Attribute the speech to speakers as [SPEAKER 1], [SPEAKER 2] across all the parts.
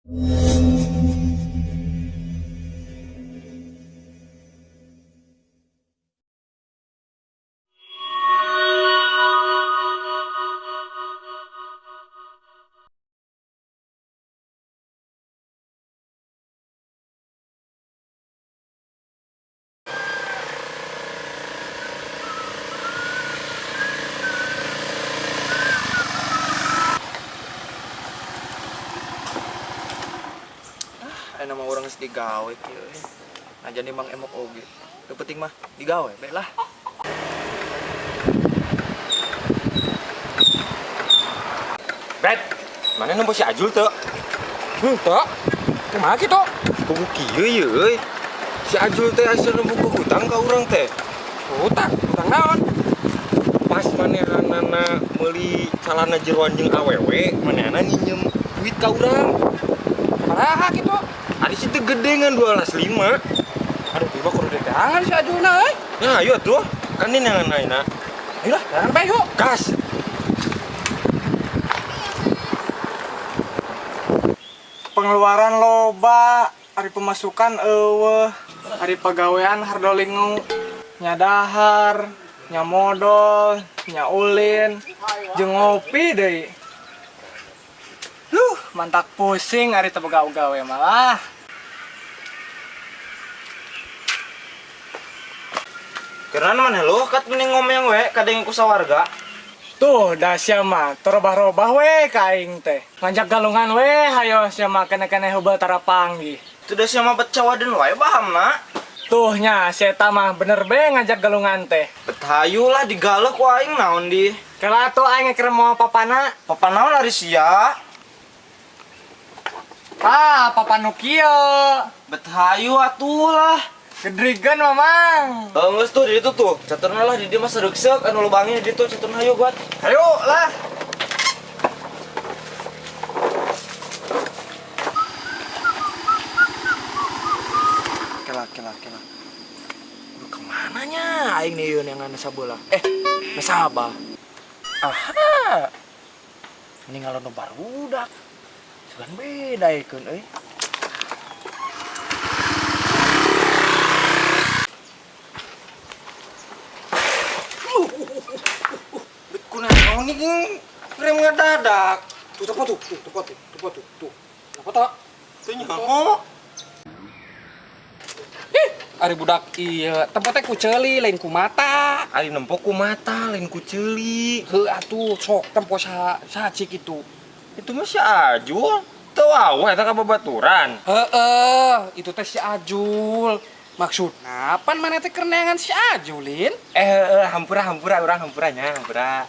[SPEAKER 1] Nama orang geus digawe kieu. Nah jadi Mang Emok oge. Yang penting mah digawe bae lah.
[SPEAKER 2] Bet, mana nempo si Ajul teu?
[SPEAKER 3] Teu. Kumaha kitu?
[SPEAKER 2] Kubu kieu ye euy. Si Ajul teh asa nempo ke hutang ka urang teh.
[SPEAKER 3] Hutang naon?
[SPEAKER 2] Pas manehanana meuli calana jeroan jeung awewe, manehana nginjem duit ka urang.
[SPEAKER 3] Sabaraha kitu?
[SPEAKER 2] Ari situ gede ngan 12.5.
[SPEAKER 3] Aduh, tiba kudu dedangan si Ajulna euy.
[SPEAKER 2] Nah, ayo tuh. Kan ini nangan ayeuna.
[SPEAKER 3] Ayolah, jangan bae yuk.
[SPEAKER 2] Gas.
[SPEAKER 1] Pengeluaran loba, ari pemasukan eueuh, ari pagawean hardolingu, nya dahar, nya modal, nya ulin, jeung ngopi deui. Mantak pusing ari teu begawe malah.
[SPEAKER 2] Keran maneh lu kat mending ngomong we kadeng ku sawarga.
[SPEAKER 1] Tuh, dah sia mah torobah-robah we ka aing teh. Ngajak galungan we, hayo sia mah keneh-keneh heubeul tara panggih.
[SPEAKER 2] Teu da sia mah becawadeun wae bahamna.
[SPEAKER 1] Tuh nya, si eta mah bener be ngajak galungan teh.
[SPEAKER 2] Bet hayu lah digalek ku aing naon di.
[SPEAKER 1] Kala atuh aing ngekirim moal papana.
[SPEAKER 2] Papa naon ari sia?
[SPEAKER 1] Papa nu kieu.
[SPEAKER 2] Bet hayu atuh lah.
[SPEAKER 1] Gedrigen mamang.
[SPEAKER 2] Geus tuh di ditu tuh. Caturna lah di dieu mah saregsek anu lubangnya di ditu caturna hayu buat.
[SPEAKER 1] Hayu lah. Kela. Aduh, kemana nya aing nih yang ngana sabola? Nasabah. Aha. Meninggal nu barudak. Sugan beda ikeun euy.
[SPEAKER 2] Kunaon nih rem ngadadak.
[SPEAKER 3] Tuh, tepat tuh. Apa tak?
[SPEAKER 2] Teu nyaho.
[SPEAKER 3] Ari budak ieu tempatnya ku ceuli lain ku mata.
[SPEAKER 2] Ari nempo ku mata lain ku ceuli.
[SPEAKER 3] Heuh atuh sok tempo sacik itu.
[SPEAKER 2] Itu mah si Ajul. Teu awe eta ka babaturan.
[SPEAKER 3] Itu teh si Ajul. Maksudna pan maneh teh keur neangan si Ajul, Lin?
[SPEAKER 2] Hampura urang hampuranya, hampura.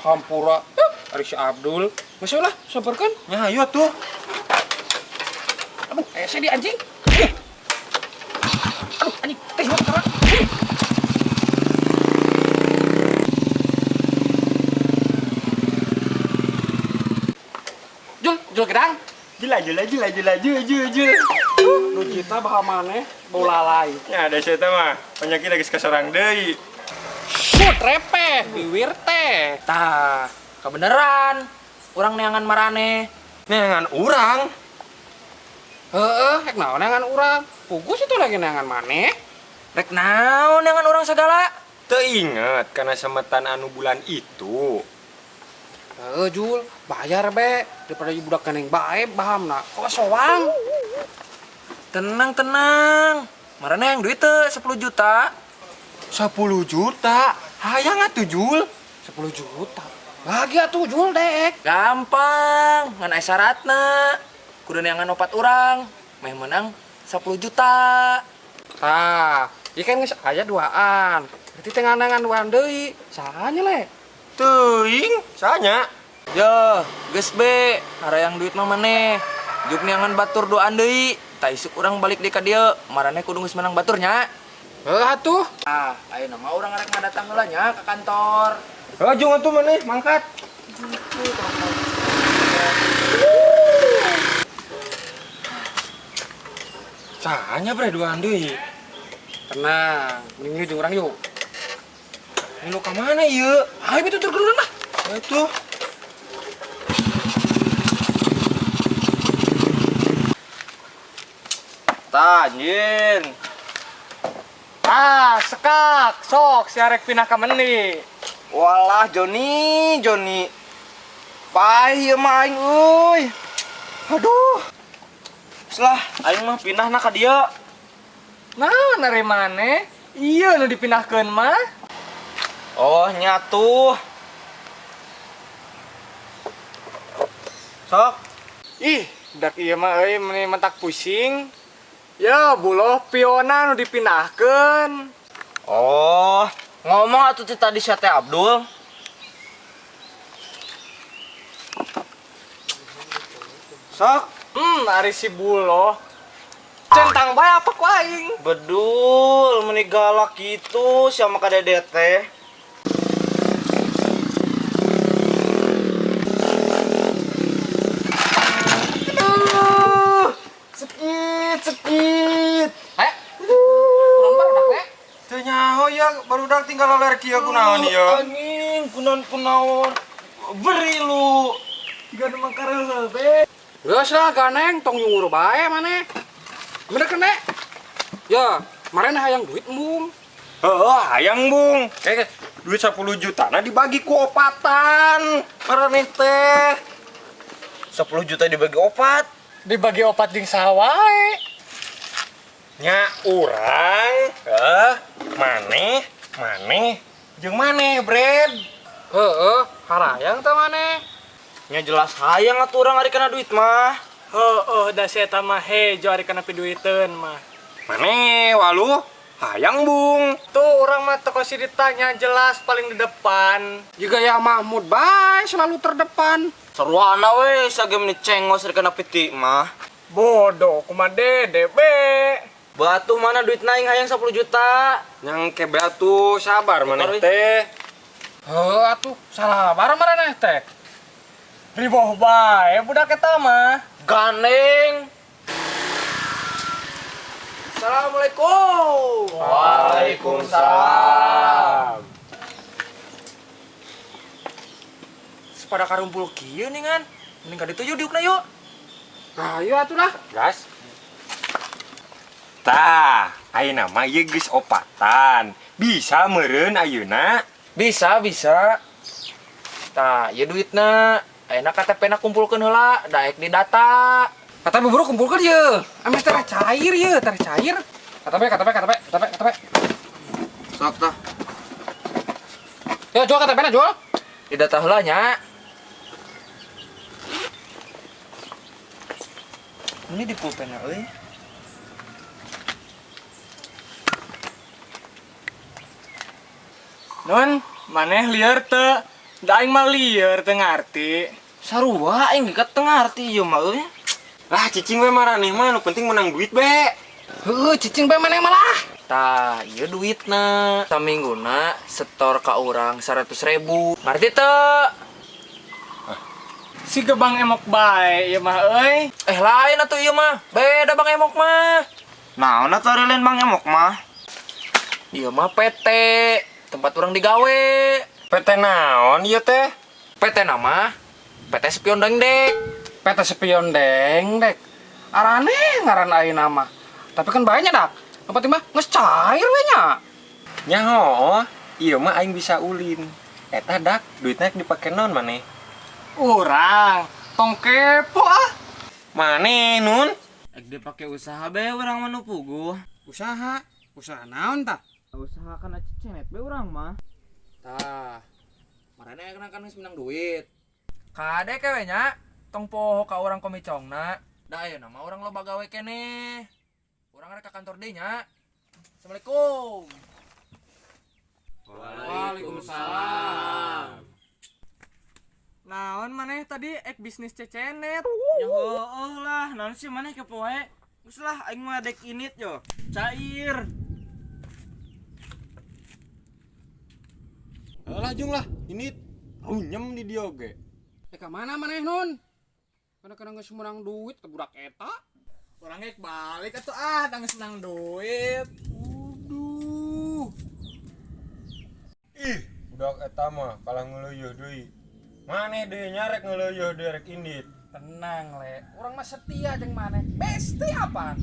[SPEAKER 3] Hampura. Ari si Abdul. Masya Allah, sabarkan.
[SPEAKER 2] Nya hayu tuh.
[SPEAKER 3] Aduh, saya di anjing. Aduh, anjing, teh buat kara. Jul gedang.
[SPEAKER 2] Jul.
[SPEAKER 3] Nu kita baha maneh bau lalai.
[SPEAKER 2] Ya ada saya mah penyakit lagi kasarang deui.
[SPEAKER 3] Shoot repeh, biwir teh.
[SPEAKER 1] Tah, kebeneran. Urang neangan marane.
[SPEAKER 2] Neangan urang.
[SPEAKER 3] Hek naon neangan urang. Pugus itu lagi neangan maneh.
[SPEAKER 1] Rek naon neangan urang segala?
[SPEAKER 2] Teu inget karena semetan anu bulan itu.
[SPEAKER 3] Jul, bayar be daripada budak keneng bae bahamna. Kok soang?
[SPEAKER 1] Tenang. Marane yang duit teh 10 juta.
[SPEAKER 2] 10 juta. Hayang atuh Jul.
[SPEAKER 3] 10 juta. Lagi atuh Jul dek.
[SPEAKER 1] Gampang, ngan aya syaratna. Kudu neangan opat urang, meh menang 10 juta.
[SPEAKER 3] Tah, ieu kan geus aya duaan. Berarti teh nganangan duaan deui. Sahanya le?
[SPEAKER 2] Teuing, sanya.
[SPEAKER 1] Yo, geus be, harayang duit mah maneh. Juk neangan batur doan deui. Tak isuk urang balik deui ka dieu, marane kudu geus menang baturnya.
[SPEAKER 3] Atuh.
[SPEAKER 1] Ah, ayeuna mah urang arek ngadatang heula nya ka kantor.
[SPEAKER 2] Jung atuh maneh mangkat. Sanya bre duaan deui.
[SPEAKER 3] Tenang, mending jeung urang yuk.
[SPEAKER 2] Ini lu ka mana ieu?
[SPEAKER 3] Ayo itu turun lah.
[SPEAKER 2] Atuh. Tanjin.
[SPEAKER 3] Ah, sekak, sok si arek pindah ka meuni.
[SPEAKER 2] Walah Joni. Pai ieu mah aing euy. Aduh. Selah aing mah pindah ka dieu.
[SPEAKER 3] Naon ari maneh? Ieu nu dipindahkeun mah.
[SPEAKER 2] Oh, nyatu. Sok.
[SPEAKER 3] Ih, dak ieu mah euy meuni mentak pusing. Ya, buloh piona nu dipindahkeun.
[SPEAKER 2] Oh, ngomong atuh ti tadi si Teh Abdul. Sok.
[SPEAKER 3] Ari si buloh. Centang bae apa ku aing?
[SPEAKER 2] Bedul, meni galak gitu sama kadede teh. Sakit.
[SPEAKER 3] Kurang barudak we.
[SPEAKER 2] Teu nyaho ya, barudak tinggal ler kieu kunaon ya.
[SPEAKER 1] Angin, kunaon. Beri lu. Gak ada makarel be.
[SPEAKER 3] Geus lah ganeng tong nyuruh bae maneh. Bener kan, Nek? Ya, kemarin hayang duit embung.
[SPEAKER 2] Heeh, hayang bung. Duit 10 juta nah dibagi ku opatan. Maraneh teh. 10 juta dibagi opat.
[SPEAKER 3] Dibagi opat jeung saha wae.
[SPEAKER 2] Nya urang. Maneh. Jeung maneh, Bred.
[SPEAKER 3] Heeh, harayang teh maneh.
[SPEAKER 2] Nya jelas hayang atuh urang ari kana duit mah.
[SPEAKER 3] Heeh, da si eta mah hejo ari kana piduiteun mah.
[SPEAKER 2] Maneh walu hayang bung.
[SPEAKER 3] Tuh orang mah toko si ditanya jelas paling di depan. Juga ya Mahmud bae selalu terdepan.
[SPEAKER 2] Seruana we sagem ni cengos ari kana piti mah.
[SPEAKER 3] Bodoh, kumaha dede be.
[SPEAKER 2] Batu mana duit naing hayang 10 juta.
[SPEAKER 3] Yang kebe atuh sabar maneh teh. Heuh atuh salah maraneh teh. Riboh bae budak eta mah.
[SPEAKER 2] Gandeng.
[SPEAKER 1] Assalamualaikum.
[SPEAKER 2] Waalaikumsalam.
[SPEAKER 1] Pada karumpul kieu nih kan. Mending ka ditu yuk diukna yuk.
[SPEAKER 3] Nah, iya atuh lah.
[SPEAKER 2] Gas. Tah, ayeuna mah ieu geus opatan. Bisa meureun ayeuna.
[SPEAKER 1] Bisa. Tah, ieu duitna. Ayeuna KTP-na kumpulkeun heula, daek di data.
[SPEAKER 3] Kata buburu kumpulkeun ieu. Ame teh cair ieu, teh cair. KTP.
[SPEAKER 2] Sok tah.
[SPEAKER 3] Ya jual KTP-na jual.
[SPEAKER 1] Di data heula nya. Ini di pulpenna euy.
[SPEAKER 3] Nun, maneh lieur teu? Da aing mah lieur teu ngarti.
[SPEAKER 1] Sarua aing geus teu ngarti ieu mah euy.
[SPEAKER 2] Lah cicing we maraneh mah nu penting menang duit be.
[SPEAKER 3] Heuh, cicing bae maneh malah.
[SPEAKER 1] Tah, ieu duitna. Samingguna setor ka urang 100.000. Ngarti teu?
[SPEAKER 3] Si gebang emok bae ieu mah euy.
[SPEAKER 1] Lain atuh ieu mah. Beda Bang Emok mah.
[SPEAKER 2] Naon atuh ari lain Bang Emok mah?
[SPEAKER 1] Ieu mah PT, tempat urang digawe.
[SPEAKER 2] PT naon ieu teh?
[SPEAKER 1] PT nama PT Spion Dengdek.
[SPEAKER 3] PT Spion Dengdek. Arane ngaran ayeuna mah. Tapi kan banyak dak. Nu penting mah geus cair we nya.
[SPEAKER 2] Nyaho, ieu mah aing bisa ulin. Eta dak duitna dipake naon maneh?
[SPEAKER 3] Urang tong kepo ah.
[SPEAKER 2] Maneh nun?
[SPEAKER 1] Ek dipake usaha be urang mah nu puguh.
[SPEAKER 3] Usaha naon tah?
[SPEAKER 1] Usaha kana cecenet be urang mah.
[SPEAKER 3] Tah.
[SPEAKER 1] Marane kan geus menang duit. Kade kewe nya tong poho ka urang komicongna. Da ayeuna mah urang loba gawe keneh. Urang rek ka kantor deui nya. Assalamualaikum.
[SPEAKER 3] Waalaikumsalam. Naon maneh tadi ek bisnis cecenet?
[SPEAKER 1] Ya heueuh lah, naon sih maneh kepo wae. Geus lah aing mah dek init yo. Cair.
[SPEAKER 2] Alah jung lah, ini runyem di dia oge.
[SPEAKER 3] Ka mana maneh nun? Kadang-kadang geus menang duit ke budak eta. Urang ek balik atuh ah, da geus menang duit.
[SPEAKER 2] Aduh. Ih, budak eta mah kalah ngeuleuh deui. Maneh deui nyarek ngeuleuh deui rek indit.
[SPEAKER 3] Tenang le, urang mah setia jeung maneh. Besti apaan?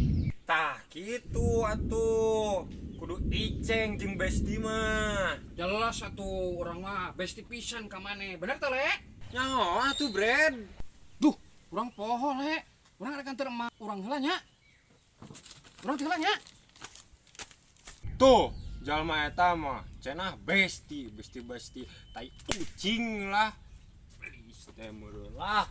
[SPEAKER 2] Tah, Gitu atuh. Kudu iceng jeung besti mah.
[SPEAKER 3] Jelas atuh orang mah besti pisan ka maneh. Bener teh, Le?
[SPEAKER 2] Nyaho atuh, Bred.
[SPEAKER 3] Duh, urang poho, Le. Urang ada kantor emak urang heula nya. Urang teh heula nya.
[SPEAKER 2] Tuh, jalma eta mah cenah besti tai ucing lah. Please teh meureun lah.